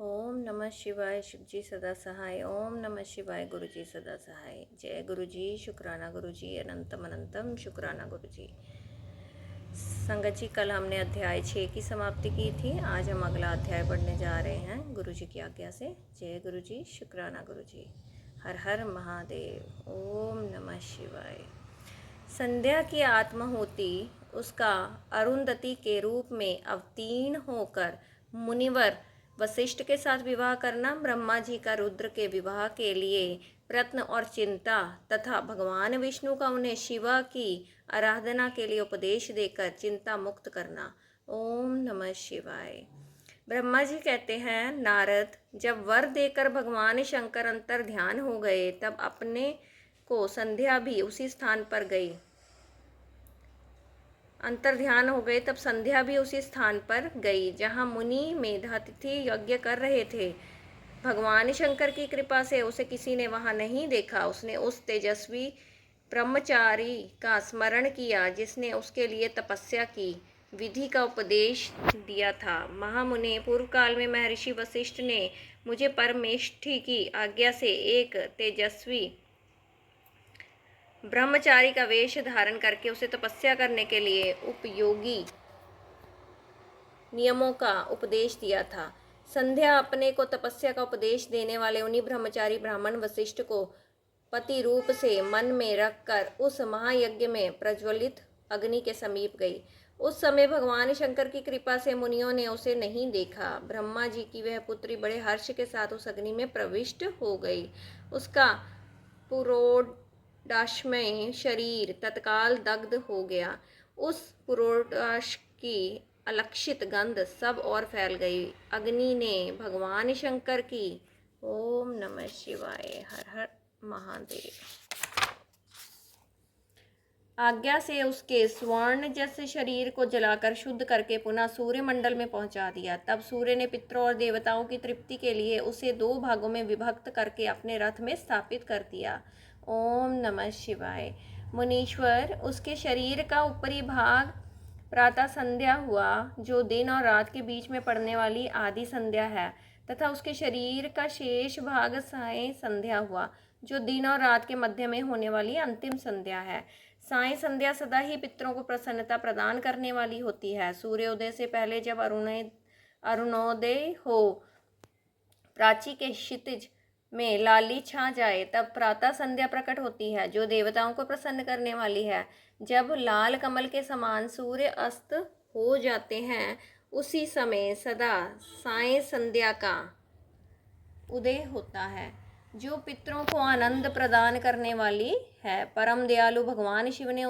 ओम नमः शिवाय। शिव जी सदा सहाय। ओम नमः शिवाय। गुरु जी सदा सहाय। जय गुरु जी। शुक्राना गुरु जी। अनंतम अनंतम शुक्राना गुरु जी। संगत जी, कल हमने अध्याय 6 की समाप्ति की थी। आज हम अगला अध्याय पढ़ने जा रहे हैं गुरु जी की आज्ञा से। जय गुरु जी। शुक्राना गुरु जी। हर हर महादेव। ओम नमः शिवाय। संध्या की आत्माहुति उसका अरुंधति के रूप में अवतीर्ण होकर मुनिवर वशिष्ठ के साथ विवाह करना, ब्रह्मा जी का रुद्र के विवाह के लिए प्रयत्न और चिंता तथा भगवान विष्णु का उन्हें शिवा की आराधना के लिए उपदेश देकर चिंता मुक्त करना। ओम नमः शिवाय। ब्रह्मा जी कहते हैं, नारद, जब वर देकर भगवान शंकर अंतर ध्यान हो गए तब अपने को संध्या भी उसी स्थान पर गई। अंतर ध्यान हो गए तब संध्या भी उसी स्थान पर गई जहाँ मुनि मेधातिथि यज्ञ कर रहे थे। भगवान शंकर की कृपा से उसे किसी ने वहां नहीं देखा। उसने उस तेजस्वी ब्रह्मचारी का स्मरण किया जिसने उसके लिए तपस्या की विधि का उपदेश दिया था। महामुने, पूर्व काल में महर्षि वशिष्ठ ने मुझे परमेष्ठी की आज्ञा से एक तेजस्वी ब्रह्मचारी का वेश धारण करके उसे तपस्या करने के लिए उपयोगी नियमों का उपदेश दिया था। संध्या अपने को तपस्या का उपदेश देने वाले उन्हीं ब्रह्मचारी ब्राह्मण वशिष्ठ को पति रूप से मन में रखकर उस महायज्ञ में प्रज्वलित अग्नि के समीप गई। उस समय भगवान शंकर की कृपा से मुनियों ने उसे नहीं देखा। ब्रह्मा जी की वह पुत्री बड़े हर्ष के साथ उस अग्नि में प्रविष्ट हो गई। उसका पुरोडाशमय शरीर तत्काल दग्ध हो गया। उस पुरोडाश की अलक्षित गंध सब और फैल गई। अग्नि ने भगवान शंकर की ओम नमः शिवाय हर हर महादेव आज्ञा से उसके स्वर्ण जैसे शरीर को जलाकर शुद्ध करके पुनः सूर्य मंडल में पहुंचा दिया। तब सूर्य ने पितरों और देवताओं की तृप्ति के लिए उसे 2 भागों में विभक्त करके अपने रथ में स्थापित कर दिया। ओम नमः शिवाय। मुनीश्वर, उसके शरीर का ऊपरी भाग प्रातः संध्या हुआ, जो दिन और रात के बीच में पड़ने वाली आदि संध्या है, तथा उसके शरीर का शेष भाग साय संध्या हुआ, जो दिन और रात के मध्य में होने वाली अंतिम संध्या है। साय संध्या सदा ही पितरों को प्रसन्नता प्रदान करने वाली होती है। सूर्योदय से पहले जब अरुणोदय हो, प्राची के क्षितिज में लाली छा जाए, तब प्रातः संध्या प्रकट होती है, जो देवताओं को प्रसन्न करने वाली है। जब लाल कमल के समान सूर्य अस्त हो जाते हैं, उसी समय सदा साय संध्या का उदय होता है, जो पितरों को आनंद प्रदान करने वाली है। परम दयालु भगवान शिव ने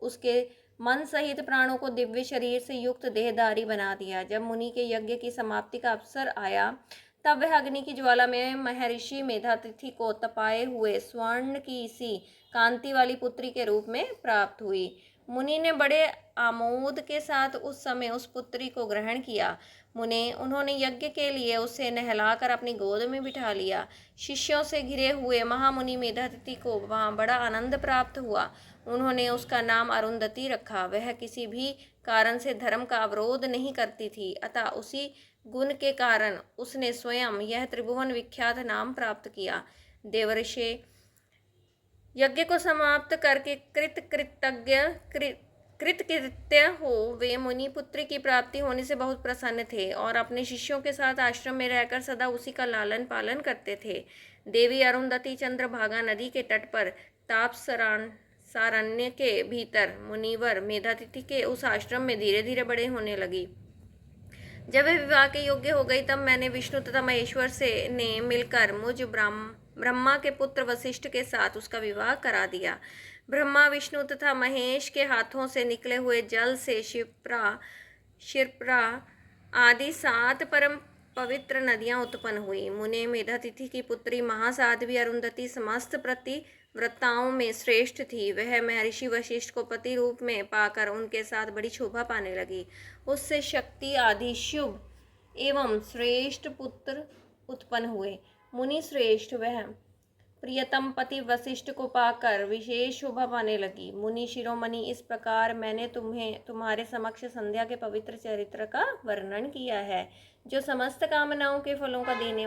उसके मन सहित प्राणों को दिव्य शरीर से युक्त देहधारी बना दिया। जब मुनि के यज्ञ की समाप्ति का अवसर आया, तब वह अग्नि की ज्वाला में महर्षि मेधातिथि को तपाए हुए स्वर्ण की सी कांति वाली पुत्री के रूप में प्राप्त हुई। मुनि ने बड़े आमोद के साथ उस समय उस पुत्री को ग्रहण किया। उन्होंने यज्ञ के लिए उसे नहलाकर अपनी गोद में बिठा लिया। शिष्यों से घिरे हुए महामुनि मेधातिथि को वहाँ बड़ा आनंद प्राप्त हुआ। उन्होंने उसका नाम अरुंधति रखा। वह किसी भी कारण से धर्म का अवरोध नहीं करती थी, अतः उसी गुण के कारण उसने स्वयं यह त्रिभुवन विख्यात नाम प्राप्त किया। देवर्षि यज्ञ को समाप्त करके कृतकृत्य हो वे मुनि पुत्री की प्राप्ति होने से बहुत प्रसन्न थे और अपने शिष्यों के साथ आश्रम में रहकर सदा उसी का लालन पालन करते थे। देवी अरुंधति चंद्रभागा नदी के तट पर सारण्य के भीतर मुनिवर मेधातिथि के उस आश्रम में धीरे धीरे बड़े होने लगी। जब वह विवाह के योग्य हो गई, तब मैंने विष्णु तथा महेश्वर से ने मिलकर मुझ ब्रह्मा के पुत्र वशिष्ठ के साथ उसका विवाह करा दिया। ब्रह्मा, विष्णु तथा महेश के हाथों से निकले हुए जल से क्षिप्रा आदि 7 परम पवित्र नदियां उत्पन्न हुई। मुने मेधातिथि की पुत्री महासाध्वी अरुंधति समस्त प्रतिव्रताओं में श्रेष्ठ थी। वह महर्षि वशिष्ठ को पति रूप में पाकर उनके साथ बड़ी शोभा पाने लगी। उससे शक्ति आदि शुभ एवं श्रेष्ठ पुत्र उत्पन्न हुए। मुनि श्रेष्ठ, वह प्रियतम पति वशिष्ठ को पाकर विशेष शोभा पाने लगी। मुनि शिरोमणि, इस प्रकार मैंने तुम्हें तुम्हारे समक्ष संध्या के पवित्र चरित्र का वर्णन किया है, जो समस्त कामनाओं के फलों को देने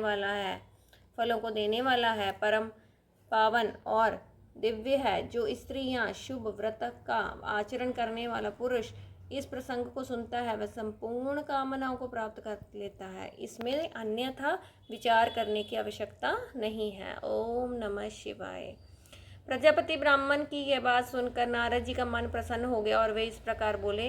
वाला है, परम पावन और दिव्य है। जो स्त्रियां शुभ व्रत का आचरण करने वाला पुरुष इस प्रसंग को सुनता है, वह संपूर्ण कामनाओं को प्राप्त कर लेता है। इसमें अन्यथा विचार करने की आवश्यकता नहीं है। ओम नमः शिवाय। प्रजापति ब्राह्मण की यह बात सुनकर नारद जी का मन प्रसन्न हो गया और वे इस प्रकार बोले,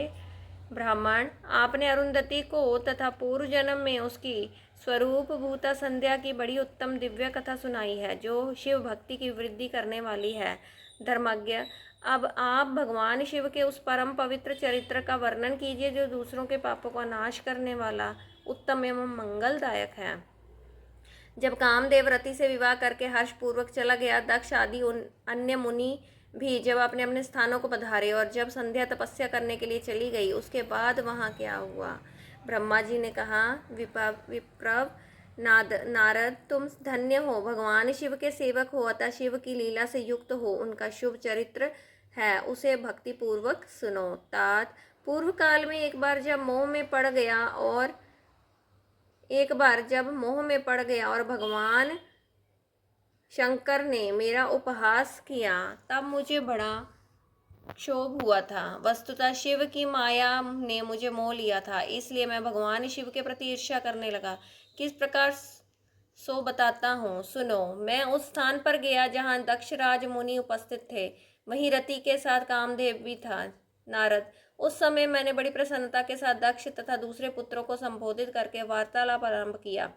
ब्राह्मण, आपने अरुंधति को तथा पूर्व जन्म में उसकी स्वरूप भूता संध्या की बड़ी उत्तम दिव्य कथा सुनाई है, जो शिव भक्ति की वृद्धि करने वाली है। धर्मज्ञ, अब आप भगवान शिव के उस परम पवित्र चरित्र का वर्णन कीजिए, जो दूसरों के पापों का नाश करने वाला उत्तम एवं मंगलदायक है। जब कामदेव रति से विवाह करके हर्षपूर्वक चला गया, दक्ष आदि अन्य मुनि भी जब अपने अपने स्थानों को पधारे और जब संध्या तपस्या करने के लिए चली गई, उसके बाद वहाँ क्या हुआ? ब्रह्मा जी ने कहा, विप्रव नारद, तुम धन्य हो, भगवान शिव के सेवक हो, अतः शिव की लीला से युक्त हो। उनका शुभ चरित्र है, उसे भक्ति पूर्वक सुनो। तात, पूर्व काल में एक बार जब मोह में पड़ गया और भगवान शंकर ने मेरा उपहास किया, तब मुझे बड़ा क्षोभ हुआ था। वस्तुतः शिव की माया ने मुझे मोह लिया था, इसलिए मैं भगवान शिव के प्रति ईर्ष्या करने लगा। किस प्रकार सो बताता हूँ, सुनो। मैं उस स्थान पर गया जहाँ दक्षराज मुनि उपस्थित थे, वहीं रति के साथ कामदेव भी था। नारद, उस समय मैंने बड़ी प्रसन्नता के साथ दक्ष तथा दूसरे पुत्रों को संबोधित करके वार्तालाप आरंभ किया।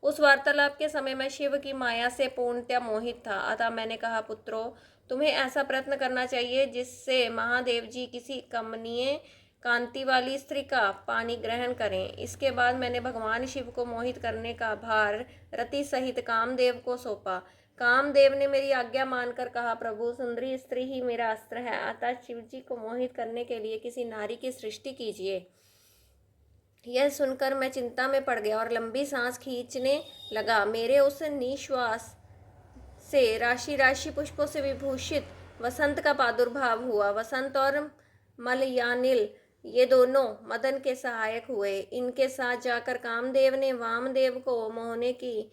उस वार्तालाप के समय मैं शिव की माया से पूर्णतया मोहित था, अतः मैंने कहा, पुत्रों, तुम्हें ऐसा प्रयत्न करना चाहिए जिससे महादेव जी किसी कमनीय कांति वाली स्त्री का पानी ग्रहण करें। इसके बाद मैंने भगवान शिव को मोहित करने का भार रति सहित कामदेव को सौंपा। कामदेव ने मेरी आज्ञा मानकर कहा, प्रभु, सुंदरी स्त्री ही मेरा अस्त्र है, अतः शिव जी को मोहित करने के लिए किसी नारी की सृष्टि कीजिए। यह सुनकर मैं चिंता में पड़ गया और लंबी सांस खींचने लगा। मेरे उस निश्वास से राशि राशि पुष्पों से विभूषित वसंत का प्रादुर्भाव हुआ। वसंत और मलयानिल ये दोनों मदन के सहायक हुए। इनके साथ जाकर कामदेव ने वामदेव को मोहने की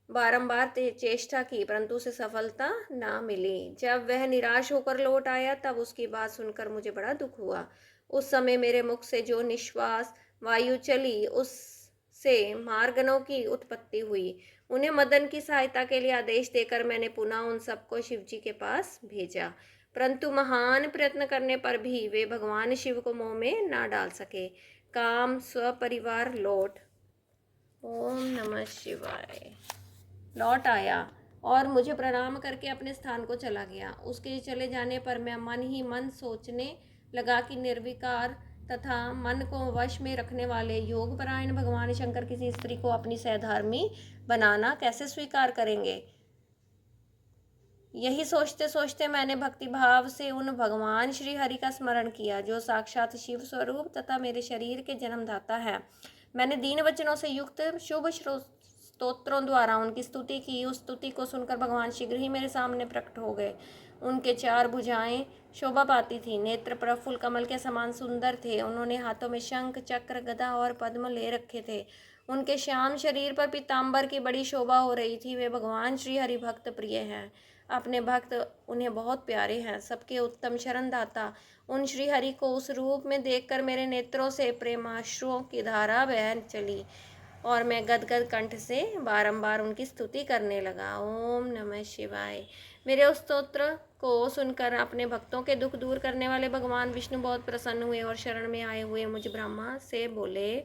बारंबार चेष्टा की, परंतु उसे सफलता ना मिली। जब वह निराश होकर लौट आया, तब उसकी बात सुनकर मुझे बड़ा दुख हुआ। उस समय मेरे मुख से जो निश्वास वायु चली, उससे मार्गनों की उत्पत्ति हुई। उन्हें मदन की सहायता के लिए आदेश देकर मैंने पुनः उन सबको शिव जी के पास भेजा, परंतु महान प्रयत्न करने पर भी वे भगवान शिव को मोह में ना डाल सके। काम स्वपरिवार ओम नमः शिवाय लौट आया और मुझे प्रणाम करके अपने स्थान को चला गया। उसके चले जाने पर मैं मन ही मन सोचने लगा कि निर्विकार तथा मन को वश में रखने वाले योगपरायण भगवान शंकर किसी स्त्री को अपनी सहधर्मी बनाना कैसे स्वीकार करेंगे। यही सोचते सोचते मैंने भक्ति भाव से उन भगवान श्री हरि का स्मरण किया, जो साक्षात शिव स्वरूप तथा मेरे शरीर के जन्मदाता है। मैंने दीन वचनों से युक्त शुभ स्तोत्रों द्वारा उनकी स्तुति की। उस स्तुति को सुनकर भगवान शीघ्र ही मेरे सामने प्रकट हो गए। उनके चार भुजाएं शोभा पाती थी, नेत्र प्रफुल्ल कमल के समान सुंदर थे। उन्होंने हाथों में शंख, चक्र, गदा और पद्म ले रखे थे। उनके श्याम शरीर पर पीताम्बर की बड़ी शोभा हो रही थी। वे भगवान श्री हरि भक्त प्रिय हैं, अपने भक्त उन्हें बहुत प्यारे हैं, सबके उत्तम शरणदाता। उन श्री हरि को उस रूप में देखकर मेरे नेत्रों से प्रेमाश्रुओं की धारा बह चली और मैं गदगद कंठ से बारंबार उनकी स्तुति करने लगा। ओम नमः शिवाय। मेरे उस स्तोत्र को सुनकर अपने भक्तों के दुख दूर करने वाले भगवान विष्णु बहुत प्रसन्न हुए और शरण में आए हुए मुझ ब्रह्मा से बोले,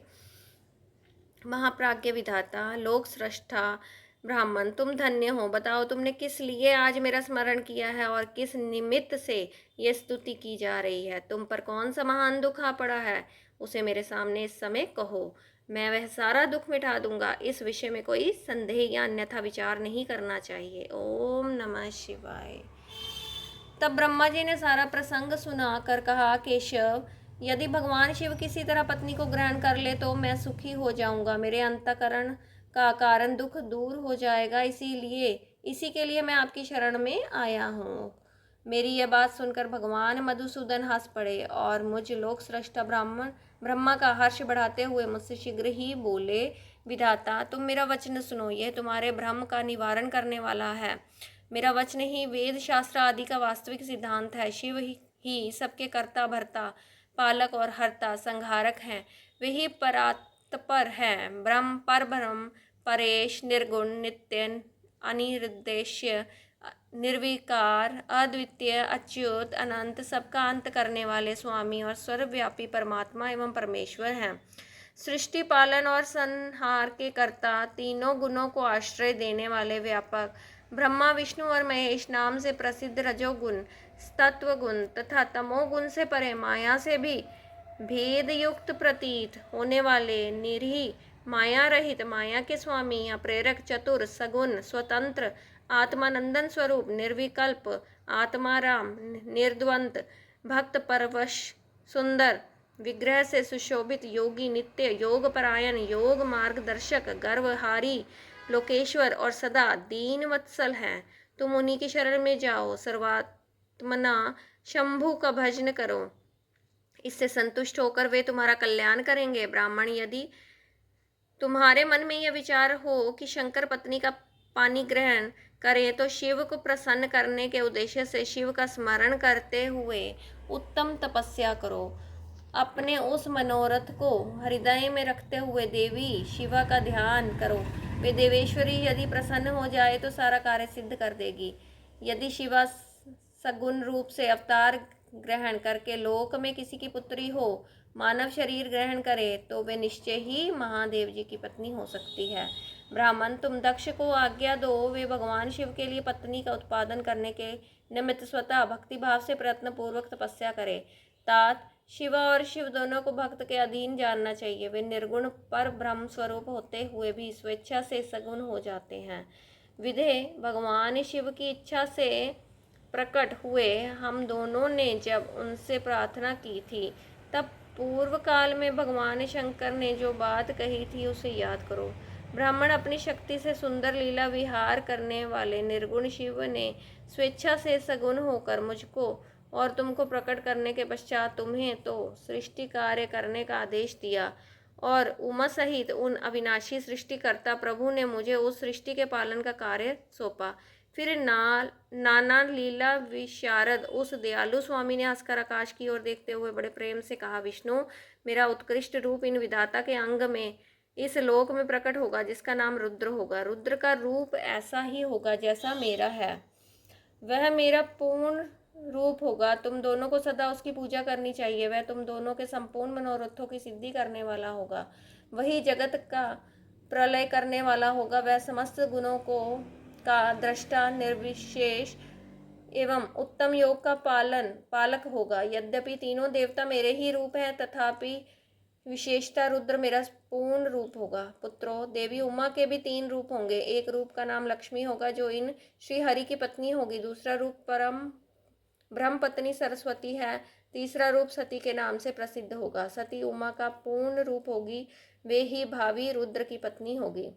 महाप्राज्ञ विधाता, लोक सृष्टा ब्राह्मण, तुम धन्य हो। बताओ, तुमने किस लिए आज मेरा स्मरण किया है और किस निमित्त से ये स्तुति की जा रही है। तुम पर कौन सा महान दुख आ पड़ा है, उसे मेरे सामने इस समय कहो। मैं वह सारा दुख मिटा दूंगा। इस विषय में कोई संदेह या अन्यथा विचार नहीं करना चाहिए। ओम नमः शिवाय। तब ब्रह्मा जी ने सारा प्रसंग सुनाकर कहा, केशव, यदि भगवान शिव किसी तरह पत्नी को ग्रहण कर ले तो मैं सुखी हो जाऊंगा। मेरे अंतःकरण का कारण दुख दूर हो जाएगा। इसीलिए इसी के लिए मैं आपकी शरण में आया हूँ। मेरी यह बात सुनकर भगवान मधुसूदन हंस पड़े और मुझ लोक सृष्टा ब्रह्मा का हर्ष बढ़ाते हुए मुझसे शीघ्र ही बोले, विधाता तुम मेरा वचन सुनो, यह तुम्हारे भ्रम का निवारण करने वाला है। मेरा वचन ही वेद शास्त्र आदि का वास्तविक सिद्धांत है। शिव ही सबके कर्ता भरता, पालक और हर्ता, संहारक हैं। वे ही परात्पर हैं, ब्रह्म, परेश, निर्गुण, नित्य, अनिर्देश्य, निर्विकार, अद्वितीय, अच्युत, अनंत, सबका अंत करने वाले स्वामी और सर्वव्यापी परमात्मा एवं परमेश्वर हैं। सृष्टि, पालन और संहार के कर्ता, तीनों गुणों को आश्रय देने वाले व्यापक, ब्रह्मा, विष्णु और महेश नाम से प्रसिद्ध रजोगुण, तत्वगुण तथा तमोगुण से परे, माया से भी भेद युक्त प्रतीत होने वाले, निरीह, माया रहित, माया के स्वामी या प्रेरक, चतुर, सगुण, स्वतंत्र, आत्मानंदन स्वरूप, निर्विकल्प, आत्माराम, निर्द्वंद, भक्त परवश, सुंदर, विग्रह से सुशोभित, योगी, नित्य, योग परायण, योग मार्गदर्शक, गर्वहारी, लोकेश्वर और सदा दीन वत्सल हैं। तुम उन्हीं की शरण में जाओ, सर्वात्मना शंभु का भजन करो, इससे संतुष्ट होकर वे तुम्हारा कल्याण करेंगे। ब्राह्मण, यदि तुम्हारे मन में यह विचार हो कि शंकर पत्नी का पानी ग्रहण करें तो शिव को प्रसन्न करने के उद्देश्य से शिव का स्मरण करते हुए उत्तम तपस्या करो। अपने उस मनोरथ को हृदय में रखते हुए देवी शिवा का ध्यान करो। वे देवेश्वरी यदि प्रसन्न हो जाए तो सारा कार्य सिद्ध कर देगी। यदि शिवा सगुण रूप से अवतार ग्रहण करके लोक में किसी की पुत्री हो, मानव शरीर ग्रहण करे, तो वे निश्चय ही महादेव जी की पत्नी हो सकती है। ब्राह्मण, तुम दक्ष को आज्ञा दो, वे भगवान शिव के लिए पत्नी का उत्पादन करने के निमित्त स्वतः भक्ति भाव से प्रयत्न पूर्वक तपस्या करे। तात, शिवा और शिव दोनों को भक्त के अधीन जानना चाहिए। वे निर्गुण पर ब्रह्म स्वरूप होते हुए भी स्वेच्छा से सगुण हो जाते हैं। विधे, भगवान शिव की इच्छा से प्रकट हुए हम दोनों ने जब उनसे प्रार्थना की थी, तब पूर्व काल में भगवान शंकर ने जो बात कही थी उसे याद करो। ब्राह्मण, अपनी शक्ति से सुंदर लीला विहार करने वाले निर्गुण शिव ने स्वेच्छा से सगुण होकर मुझको और तुमको प्रकट करने के पश्चात तुम्हें तो सृष्टि कार्य करने का आदेश दिया, और उमा सहित उन अविनाशी सृष्टिकर्ता प्रभु ने मुझे उस सृष्टि के पालन का कार्य सौंपा। फिर नाना लीला विशारद उस दयालु स्वामी ने हंसकर आकाश की ओर देखते हुए बड़े प्रेम से कहा, विष्णु, मेरा उत्कृष्ट रूप इन विधाता के अंग में इस लोक में प्रकट होगा, जिसका नाम रुद्र होगा। रुद्र का रूप ऐसा ही होगा जैसा मेरा है, वह मेरा पूर्ण रूप होगा। तुम दोनों को सदा उसकी पूजा करनी चाहिए। वह तुम दोनों के संपूर्ण मनोरथों की सिद्धि करने वाला होगा। वही जगत का प्रलय करने वाला होगा। वह समस्त गुणों को का दृष्टा, निर्विशेष एवं उत्तम योग का पालक होगा। यद्यपि तीनों देवता मेरे ही रूप हैं, तथापि विशेषता रुद्र मेरा पूर्ण रूप होगा। पुत्रों, देवी उमा के भी 3 रूप होंगे। एक रूप का नाम लक्ष्मी होगा, जो इन श्री हरि की पत्नी होगी। दूसरा रूप परम ब्रह्म पत्नी सरस्वती है। तीसरा रूप सती के नाम से प्रसिद्ध होगा। सती उमा का पूर्ण रूप होगी, वे ही भावी रुद्र की पत्नी होगी।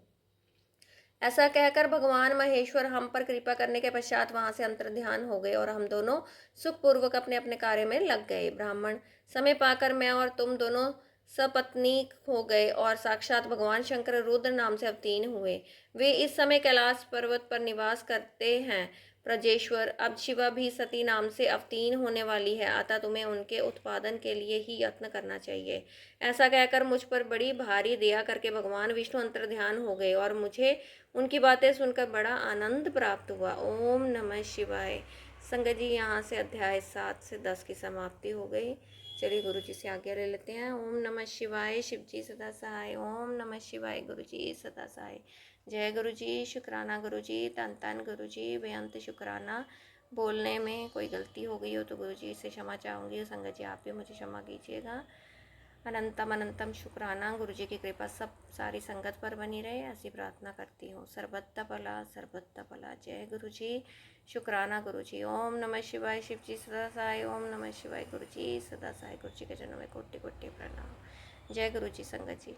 ऐसा कहकर भगवान महेश्वर हम पर कृपा करने के पश्चात वहां से अंतर्ध्यान हो गए और हम दोनों सुखपूर्वक अपने अपने कार्य में लग गए। ब्राह्मण, समय पाकर मैं और तुम दोनों सपत्नीक हो गए और साक्षात भगवान शंकर रुद्र नाम से अवतीर्ण हुए। वे इस समय कैलाश पर्वत पर निवास करते हैं। प्रजेश्वर, अब शिवा भी सती नाम से अवतीर्ण होने वाली है, अतः तुम्हें उनके उत्पादन के लिए ही यत्न करना चाहिए। ऐसा कहकर मुझ पर बड़ी भारी दया करके भगवान विष्णु अंतर्ध्यान हो गए और मुझे उनकी बातें सुनकर बड़ा आनंद प्राप्त हुआ। ओम नमः शिवाय। संगत जी, यहाँ से अध्याय 7 से 10 की समाप्ति हो गई। चलिए गुरु जी से आज्ञा ले लेते हैं। ओम नमः शिवाय। शिव जी सदा सहाय। ओम नमः शिवाय। गुरु जी सदा सहाय। जय गुरु जी। शुक्राना गुरु जी। तन तन गुरु जी। बेअंत शुक्राना। बोलने में कोई गलती हो गई हो तो गुरु जी से क्षमा चाहूँगी। संगत जी, आप भी मुझे क्षमा कीजिएगा। अनंतम अनंतम शुक्राना। गुरु जी की कृपा सब सारी संगत पर बनी रहे, ऐसी प्रार्थना करती हूँ। सर्वत्र भला, सर्वत्र भला। जय गुरु जी। शुक्राना गुरु जी। ओम नमः शिवाय। शिव जी सदा सहाय। ओम नमः शिवाय। गुरु जी सदा सहाय। गुरु जी के चरणों में कोटि कोटि प्रणाम। जय गुरु जी। संगत जी।